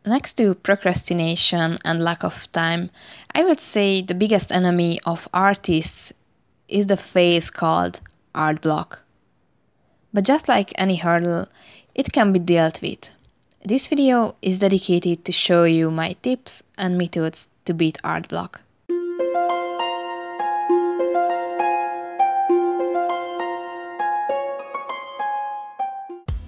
Next to procrastination and lack of time, I would say the biggest enemy of artists is the phase called art block. But just like any hurdle, it can be dealt with. This video is dedicated to show you my tips and methods to beat art block.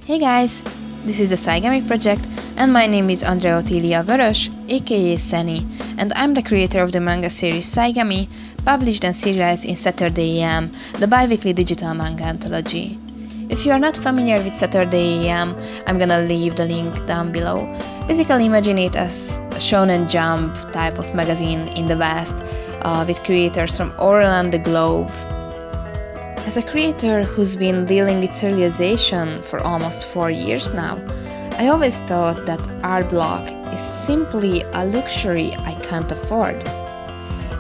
Hey guys, this is the Saigami Project and my name is Andrea Otilia Vörös, aka Seni, and I'm the creator of the manga series Saigami, published and serialized in Saturday AM, the bi-weekly digital manga anthology. If you are not familiar with Saturday AM, I'm gonna leave the link down below. Basically imagine it as a Shonen Jump type of magazine in the West, with creators from all around the globe. As a creator who's been dealing with serialization for almost 4 years now, I always thought that art block is simply a luxury I can't afford.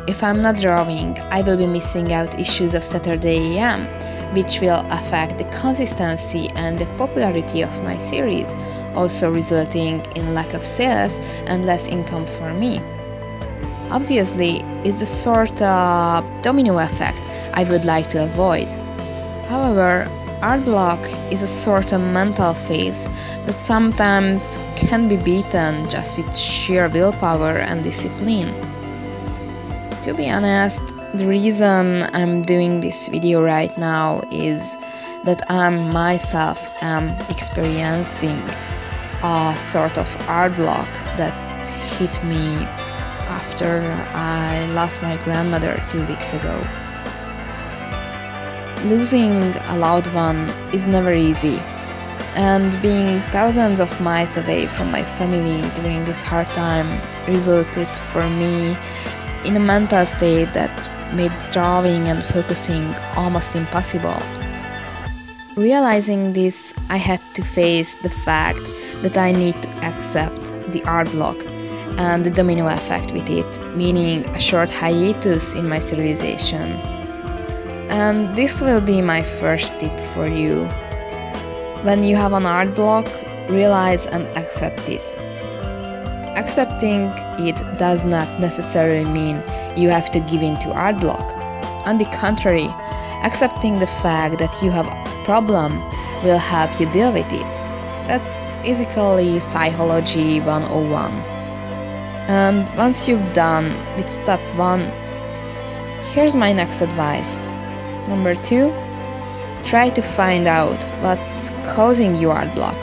If I'm not drawing, I will be missing out issues of Saturday AM, which will affect the consistency and the popularity of my series, also resulting in lack of sales and less income for me. Obviously, it's the sort of domino effect I would like to avoid. However, art block is a sort of mental phase that sometimes can be beaten just with sheer willpower and discipline. To be honest, the reason I'm doing this video right now is that I myself am experiencing a sort of art block that hit me after I lost my grandmother 2 weeks ago. Losing a loved one is never easy, and being thousands of miles away from my family during this hard time resulted for me in a mental state that made drawing and focusing almost impossible. Realizing this, I had to face the fact that I need to accept the art block and the domino effect with it, meaning a short hiatus in my serialization. And this will be my first tip for you. When you have an art block, realize and accept it. Accepting it does not necessarily mean you have to give in to art block. On the contrary, accepting the fact that you have a problem will help you deal with it. That's basically Psychology 101. And once you've done with step 1, here's my next advice. Number 2, try to find out what's causing you art block.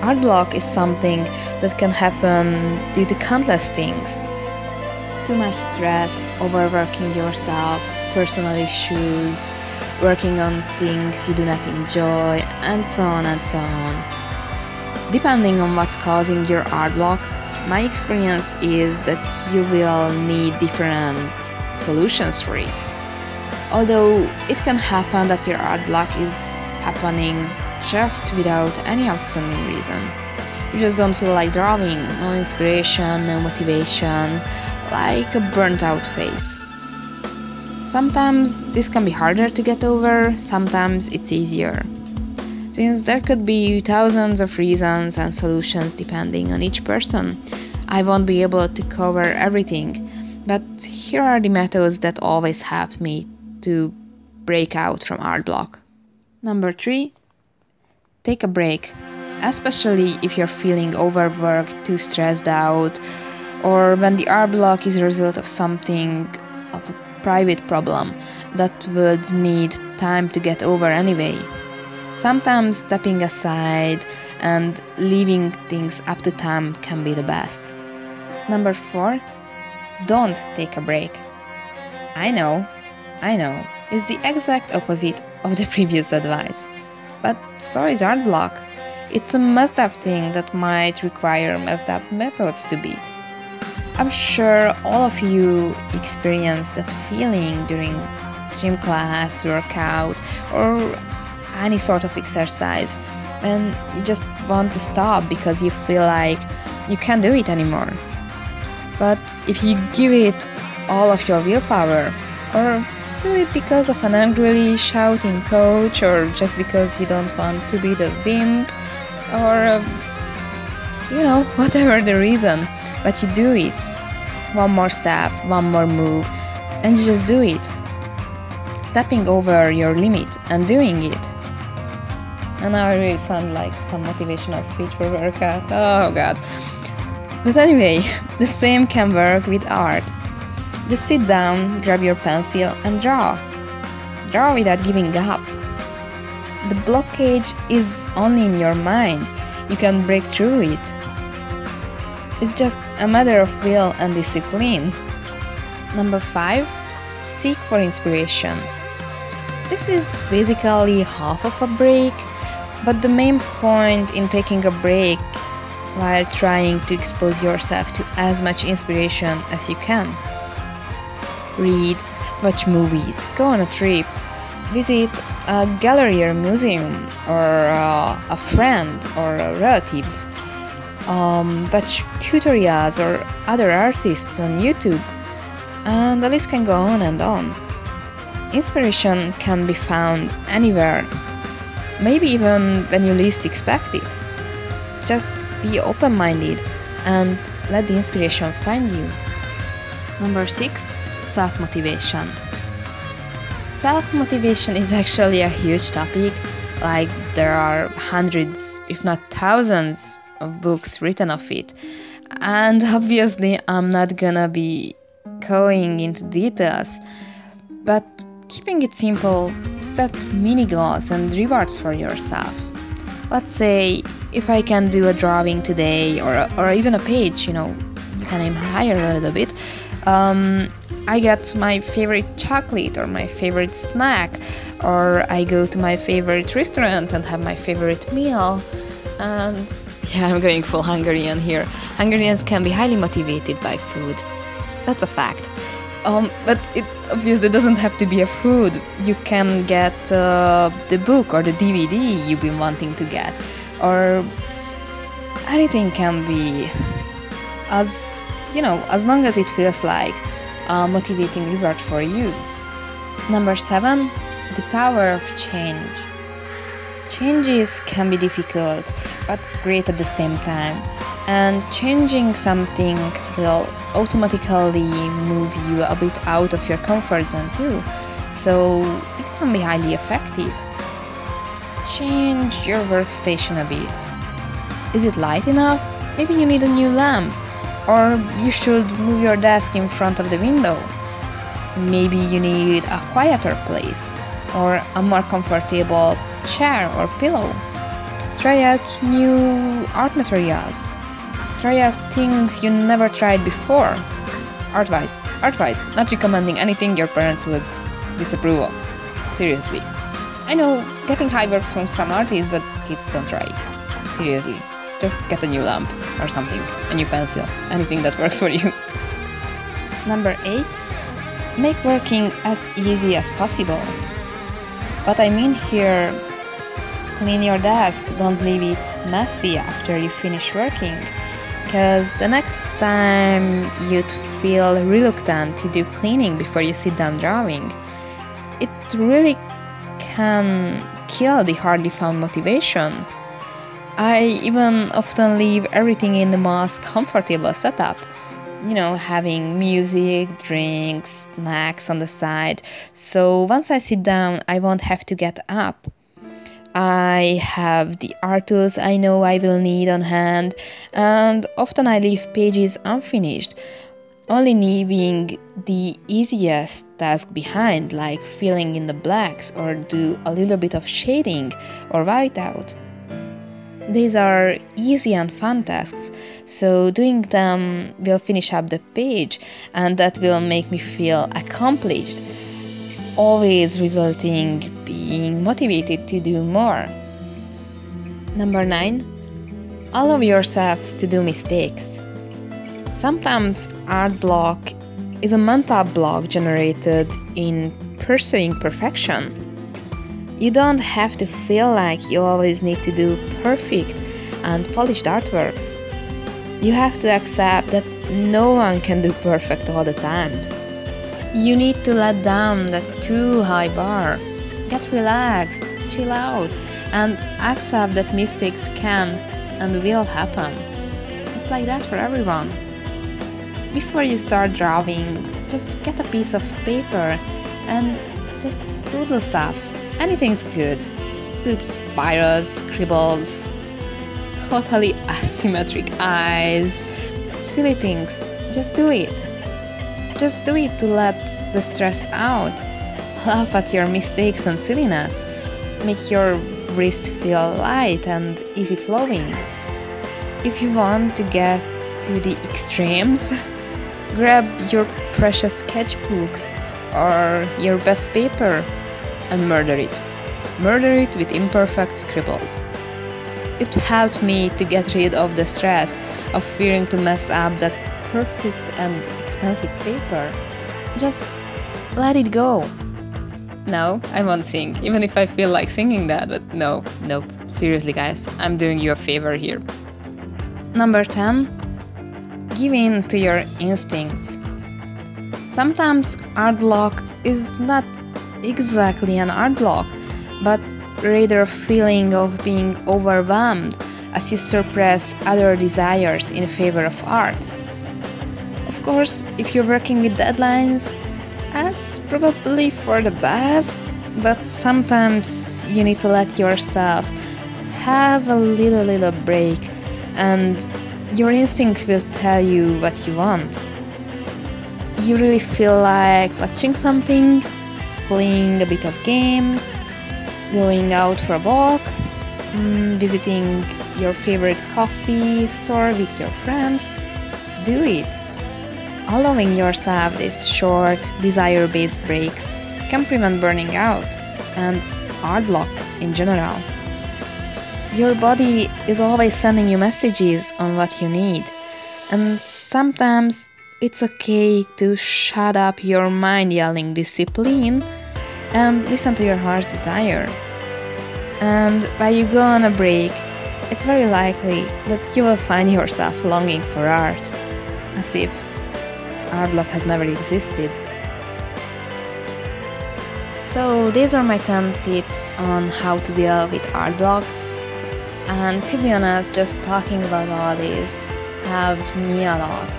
Art block is something that can happen due to countless things. Too much stress, overworking yourself, personal issues, working on things you do not enjoy, and so on and so on. Depending on what's causing your art block, my experience is that you will need different solutions for it. Although it can happen that your art block is happening just without any outstanding reason. You just don't feel like drawing, no inspiration, no motivation, like a burnt out phase. Sometimes this can be harder to get over, sometimes it's easier. Since there could be thousands of reasons and solutions depending on each person, I won't be able to cover everything, but here are the methods that always helped me to break out from art block. Number 3, take a break, especially if you're feeling overworked, too stressed out, or when the art block is a result of something of a private problem that would need time to get over anyway. Sometimes stepping aside and leaving things up to time can be the best. Number 4, don't take a break. I know, it's the exact opposite of the previous advice. But so is art block. It's a messed up thing that might require messed up methods to beat. I'm sure all of you experienced that feeling during gym class, workout, or any sort of exercise when you just want to stop because you feel like you can't do it anymore. But if you give it all of your willpower, or do it because of an angrily shouting coach, or just because you don't want to be the wimp, or whatever the reason, but you do it. One more step, one more move, and you just do it. Stepping over your limit and doing it. And now I really sound like some motivational speech for workout. Oh god. But anyway, the same can work with art. Just sit down, grab your pencil and draw. Draw without giving up. The blockage is only in your mind. You can break through it. It's just a matter of will and discipline. Number 5. Seek for inspiration. This is basically half of a break, but the main point in taking a break while trying to expose yourself to as much inspiration as you can. Read, watch movies, go on a trip, visit a gallery or museum, or a friend or relatives, watch tutorials or other artists on YouTube, and the list can go on and on. Inspiration can be found anywhere, maybe even when you least expect it. Just be open-minded and let the inspiration find you. Number 6. Self-motivation. Self-motivation is actually a huge topic. Like, there are hundreds, if not thousands, of books written of it. And obviously, I'm not gonna be going into details, but keeping it simple, set mini goals and rewards for yourself. Let's say, if I can do a drawing today, or even a page, you can aim higher a little bit, I get my favorite chocolate or my favorite snack, or I go to my favorite restaurant and have my favorite meal. And yeah, I'm going full Hungarian here. Hungarians can be highly motivated by food. That's a fact. But it obviously doesn't have to be a food. You can get the book or the DVD you've been wanting to get, or anything can be, as long as it feels like a motivating reward for you. Number 7, the power of change. Changes can be difficult, but great at the same time. And changing some things will automatically move you a bit out of your comfort zone too, so it can be highly effective. Change your workstation a bit. Is it light enough? Maybe you need a new lamp, or you should move your desk in front of the window. Maybe you need a quieter place, or a more comfortable chair or pillow. Try out new art materials. Try out things you never tried before. Art-wise, not recommending anything your parents would disapprove of. Seriously. I know getting high works from some artists, but kids don't try. Seriously. Just get a new lamp or something, a new pencil, anything that works for you. Number 8. Make working as easy as possible. What I mean here, clean your desk, don't leave it messy after you finish working. Because the next time you'd feel reluctant to do cleaning before you sit down drawing, it really can kill the hardly found motivation. I even often leave everything in the most comfortable setup. Having music, drinks, snacks on the side. So once I sit down, I won't have to get up. I have the art tools I know I will need on hand, and often I leave pages unfinished, only leaving the easiest task behind, like filling in the blacks or do a little bit of shading or whiteout. These are easy and fun tasks, so doing them will finish up the page, and that will make me feel accomplished, always resulting being motivated to do more. Number 9. Allow yourselves to do mistakes. Sometimes art block is a mental block generated in pursuing perfection. You don't have to feel like you always need to do perfect and polished artworks. You have to accept that no one can do perfect all the times. You need to let down that too high bar. Get relaxed, chill out, and accept that mistakes can and will happen. It's like that for everyone. Before you start drawing, just get a piece of paper and just doodle stuff. Anything's good. Do spirals, scribbles, totally asymmetric eyes, silly things. Just do it. Just do it to let the stress out. Laugh at your mistakes and silliness. Make your wrist feel light and easy flowing. If you want to get to the extremes, grab your precious sketchbooks or your best paper and murder it. Murder it with imperfect scribbles. It helped me to get rid of the stress of fearing to mess up that perfect and expensive paper. Just let it go. No, I won't sing, even if I feel like singing that, but nope. Seriously guys, I'm doing you a favor here. Number 10. Give in to your instincts. Sometimes art block is not exactly an art block, but rather a feeling of being overwhelmed as you suppress other desires in favor of art. Of course, if you're working with deadlines, that's probably for the best, but sometimes you need to let yourself have a little break, and your instincts will tell you what you want. You really feel like watching something, playing a bit of games, going out for a walk, visiting your favorite coffee store with your friends. Do it. Allowing yourself these short, desire-based breaks can prevent burning out and art block in general. Your body is always sending you messages on what you need, and sometimes it's okay to shut up your mind yelling discipline and listen to your heart's desire. And while you go on a break, it's very likely that you will find yourself longing for art, as if art block has never existed. So these are my 10 tips on how to deal with art blocks, and to be honest, just talking about all these helped me a lot.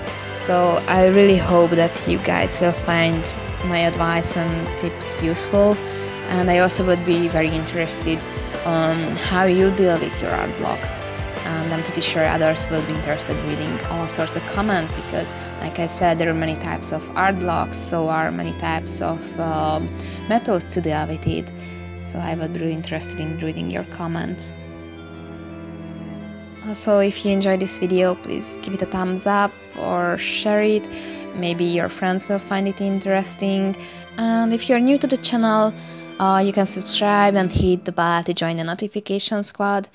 So I really hope that you guys will find my advice and tips useful, and I also would be very interested on how you deal with your art blocks, and I'm pretty sure others will be interested in reading all sorts of comments, because like I said, there are many types of art blocks, so are many types of methods to deal with it. So I would be really interested in reading your comments. Also, if you enjoyed this video, please give it a thumbs up or share it. Maybe your friends will find it interesting. And if you're new to the channel, you can subscribe and hit the bell to join the notification squad.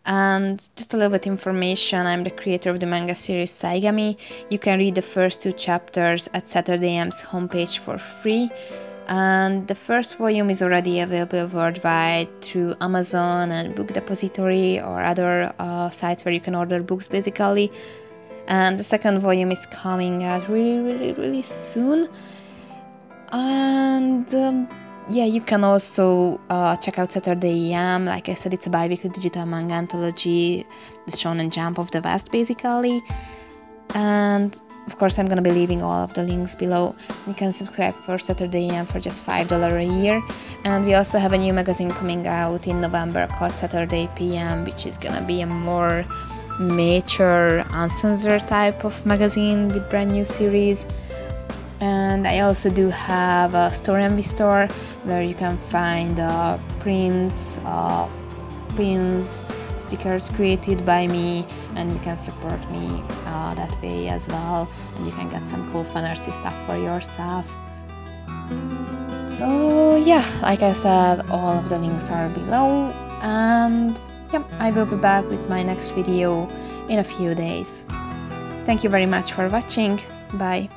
And just a little bit information, I'm the creator of the manga series Saigami. You can read the first 2 chapters at Saturday AM's homepage for free. And the first volume is already available worldwide through Amazon and Book Depository or other sites where you can order books basically. And the second volume is coming out really soon. And yeah, you can also check out Saturday AM. Like I said, it's a bi-weekly digital manga anthology, the Shonen Jump of the West basically. And of course, I'm gonna be leaving all of the links below. You can subscribe for Saturday AM for just $5 a year. And we also have a new magazine coming out in November called Saturday PM, which is gonna be a more mature, uncensored type of magazine with brand new series. And I also do have a Store Envy store where you can find prints, pins, stickers created by me, and you can support me that way as well, and you can get some cool fun artsy stuff for yourself. So yeah, like I said, all of the links are below, and yeah, I will be back with my next video in a few days. Thank you very much for watching. Bye.